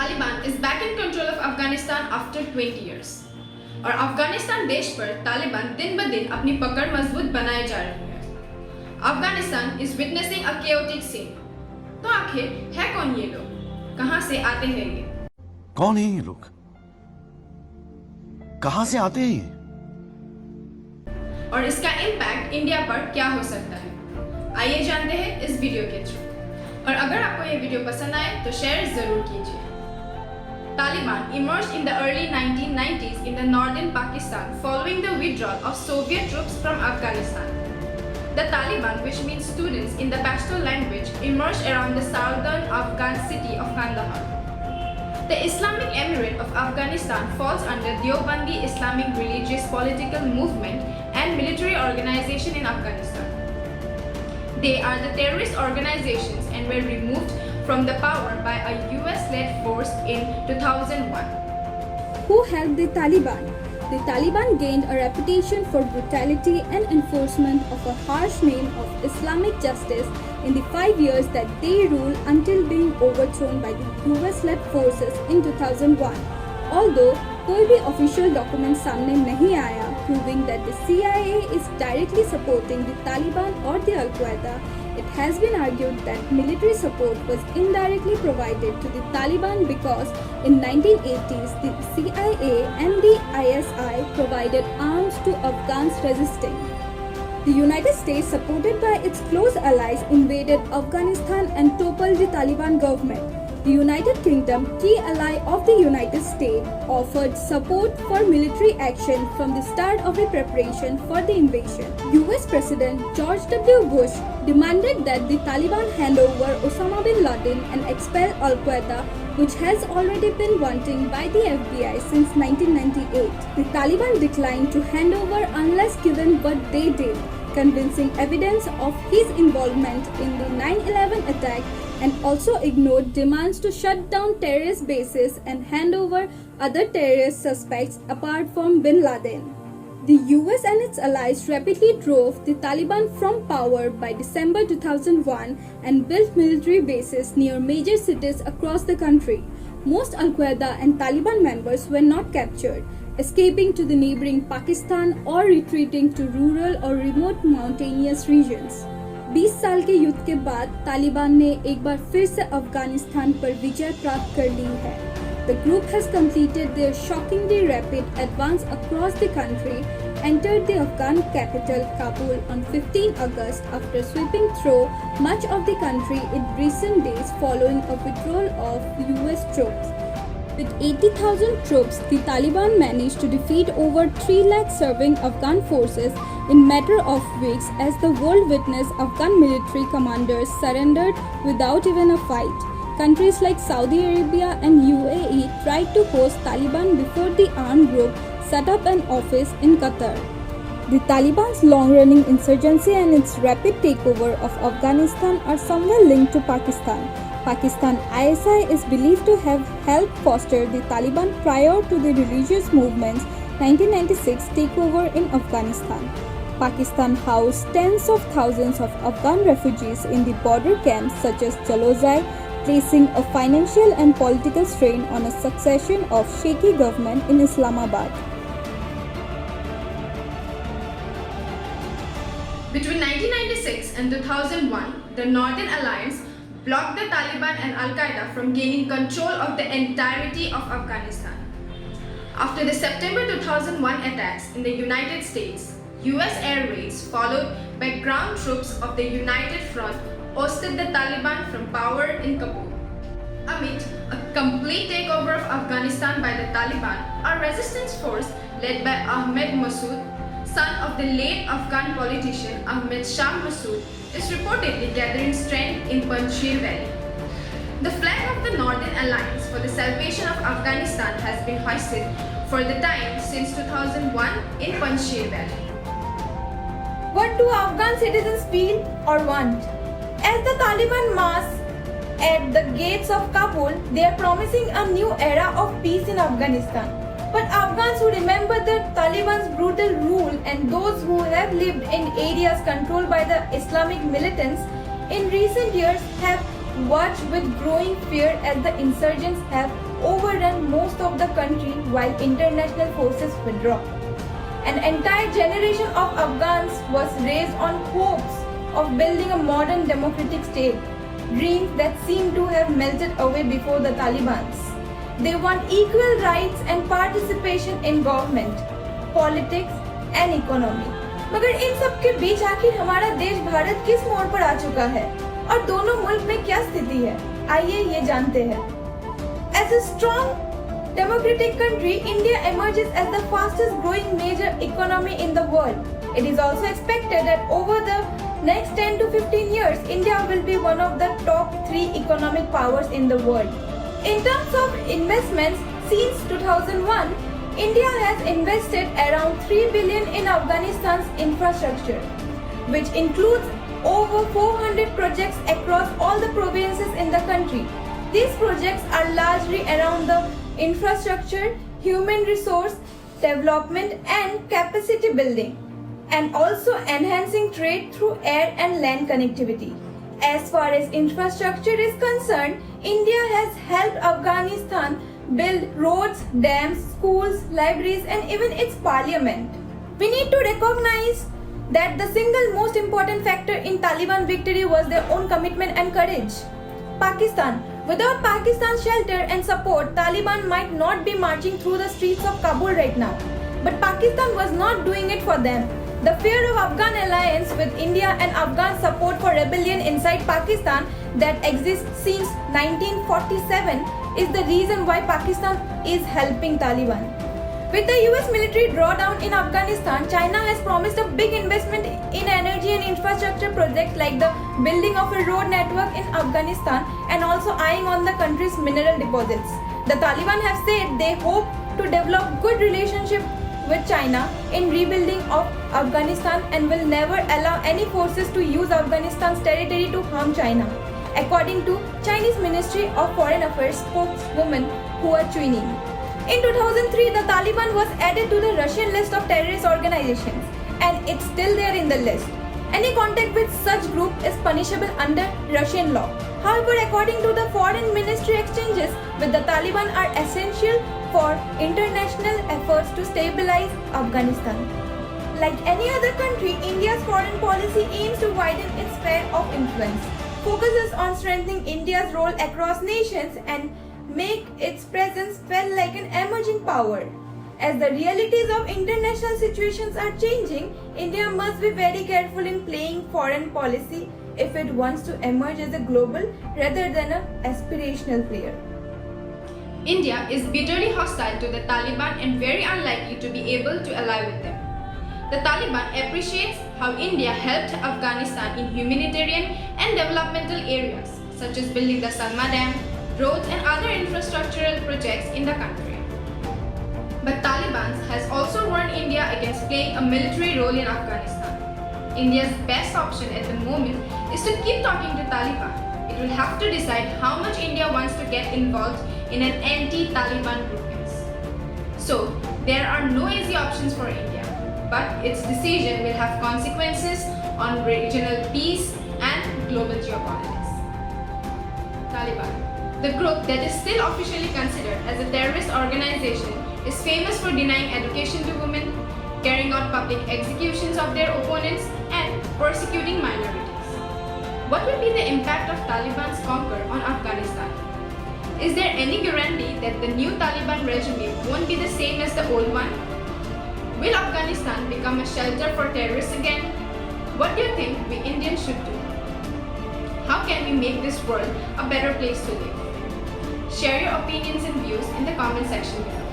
Taliban is back in control of Afghanistan after 20 years. और अफगानिस्तान देश पर तालिबान दिन ब दिन अपनी पकड़ मजबूत बनाए जा रही है. Afghanistan is witnessing a chaotic scene. तो आखिर है कौन ये लोग? कहां से आते हैं ये? कौन है ये लोग? कहां से आते हैं ये? और इसका इम्पैक्ट इंडिया पर क्या हो सकता है? आइए जानते हैं इस वीडियो के थ्रू. और अगर आपको ये वीडियो पसंद आए तो शेयर जरूर कीजिए. Taliban emerged in the early 1990s in the northern Pakistan following the withdrawal of Soviet troops from Afghanistan. The Taliban, which means students in the Pashto language, emerged around the southern Afghan city of Kandahar. The Islamic Emirate of Afghanistan falls under Deobandi Islamic religious political movement and military organization in Afghanistan. They are the terrorist organizations and were removed from the power by a US-led force in 2001. Who helped the Taliban? The Taliban gained a reputation for brutality and enforcement of a harsh name of Islamic justice in the 5 years that they ruled until being overthrown by the US-led forces in 2001. Although कोई भी official document सामने नहीं आया proving that the CIA is directly supporting the Taliban or the Al-Qaeda, it has been argued that military support was indirectly provided to the Taliban because in 1980s the CIA and the ISI provided arms to Afghans resisting. The United States, supported by its close allies, invaded Afghanistan and toppled the Taliban government. The United Kingdom, key ally of the United States, offered support for military action from the start of the preparation for the invasion. US President George W. Bush demanded that the Taliban hand over Osama bin Laden and expel Al-Qaeda, which has already been wanting by the FBI since 1998. The Taliban declined to hand over unless given what they did, convincing evidence of his involvement in the 9/11 attack, and also ignored demands to shut down terrorist bases and hand over other terrorist suspects apart from bin Laden. The US and its allies rapidly drove the Taliban from power by December 2001 and built military bases near major cities across the country. Most Al-Qaeda and Taliban members were not captured, escaping to the neighboring Pakistan or retreating to rural or remote mountainous regions. 20 साल के युद्ध के बाद तालिबान ने एक बार फिर से अफगानिस्तान पर विजय प्राप्त कर ली है. The group has completed their shockingly rapid advance across the country, entered the Afghan capital Kabul on 15 August after sweeping through much of the country in recent days following a withdrawal of US troops. With 80,000 troops, the Taliban managed to defeat over 3 lakh serving Afghan forces in matter of weeks as the world witnessed Afghan military commanders surrendered without even a fight. Countries like Saudi Arabia and UAE tried to host Taliban before the armed group set up an office in Qatar. The Taliban's long-running insurgency and its rapid takeover of Afghanistan are somewhere linked to Pakistan. Pakistan ISI is believed to have helped foster the Taliban prior to the religious movement's 1996 takeover in Afghanistan. Pakistan housed tens of thousands of Afghan refugees in the border camps such as Jalozai, placing a financial and political strain on a succession of shaky government in Islamabad. Between 1996 and 2001, the Northern Alliance blocked the Taliban and Al-Qaeda from gaining control of the entirety of Afghanistan. After the September 2001 attacks in the United States, US air raids followed by ground troops of the United Front ousted the Taliban from power in Kabul. Amid a complete takeover of Afghanistan by the Taliban, a resistance force led by Ahmed Massoud, son of the late Afghan politician Ahmed Shah Massoud, is reportedly gathering strength in Panjshir Valley. The flag of the Northern Alliance for the Salvation of Afghanistan has been hoisted for the time since 2001 in Panjshir Valley. What do Afghan citizens feel or want? As the Taliban mass at the gates of Kabul, they are promising a new era of peace in Afghanistan. But Afghans who remember the Taliban's brutal rule and those who have lived in areas controlled by the Islamic militants in recent years have watch with growing fear as the insurgents have overrun most of the country while international forces withdraw. An entire generation of Afghans was raised on hopes of building a modern democratic state, dreams that seem to have melted away before the Taliban's. They want equal rights and participation in government, politics and economy. मगर इन सब के बीच आखिर हमारा देश भारत किस मोड़ पर आ चुका है और दोनों मुल्क में क्या स्थिति है, आइए ये जानते हैं. As a strong democratic country, India emerges as the fastest growing major economy in the world. It is also expected that over the next 10 to 15 years, India will be one of the top 3 economic powers in the world. In terms of investments, since 2001, India has invested around 3 billion in Afghanistan's infrastructure, which includes over 400 projects across all the provinces in the country. These projects are largely around the infrastructure, human resource development and capacity building, and also enhancing trade through air and land connectivity. As far as infrastructure is concerned, India has helped Afghanistan build roads, dams, schools, libraries, and even its parliament. We need to recognize that the single most important factor in Taliban victory was their own commitment and courage. Pakistan. Without Pakistan's shelter and support, Taliban might not be marching through the streets of Kabul right now. But Pakistan was not doing it for them. The fear of Afghan alliance with India and Afghan support for rebellion inside Pakistan that exists since 1947 is the reason why Pakistan is helping Taliban. With the US military drawdown in Afghanistan, China has promised a big investment in energy and infrastructure projects like the building of a road network in Afghanistan and also eyeing on the country's mineral deposits. The Taliban have said they hope to develop good relationship with China in rebuilding of Afghanistan and will never allow any forces to use Afghanistan's territory to harm China, according to Chinese Ministry of Foreign Affairs spokeswoman Hua Chuining. In 2003, the Taliban was added to the Russian list of terrorist organizations, and it's still there in the list. Any contact with such group is punishable under Russian law. However, according to the Foreign Ministry, exchanges with the Taliban are essential for international efforts to stabilize Afghanistan. Like any other country, India's foreign policy aims to widen its sphere of influence, focuses on strengthening India's role across nations and make its presence felt like an emerging power. As the realities of international situations are changing, India must be very careful in playing foreign policy if it wants to emerge as a global rather than an aspirational player. India is bitterly hostile to the Taliban and very unlikely to be able to ally with them. The Taliban appreciates how India helped Afghanistan in humanitarian and developmental areas, such as building the Salma Dam, roads and other infrastructural projects in the country. But Taliban has also warned India against playing a military role in Afghanistan. India's best option at the moment is to keep talking to Taliban. It will have to decide how much India wants to get involved in an anti-Taliban groupings. So, there are no easy options for India, but its decision will have consequences on regional peace and global geopolitics. Taliban. The group that is still officially considered as a terrorist organization is famous for denying education to women, carrying out public executions of their opponents, and persecuting minorities. What will be the impact of Taliban's conquer on Afghanistan? Is there any guarantee that the new Taliban regime won't be the same as the old one? Will Afghanistan become a shelter for terrorists again? What do you think we Indians should do? How can we make this world a better place to live? Share your opinions and views in the comment section below.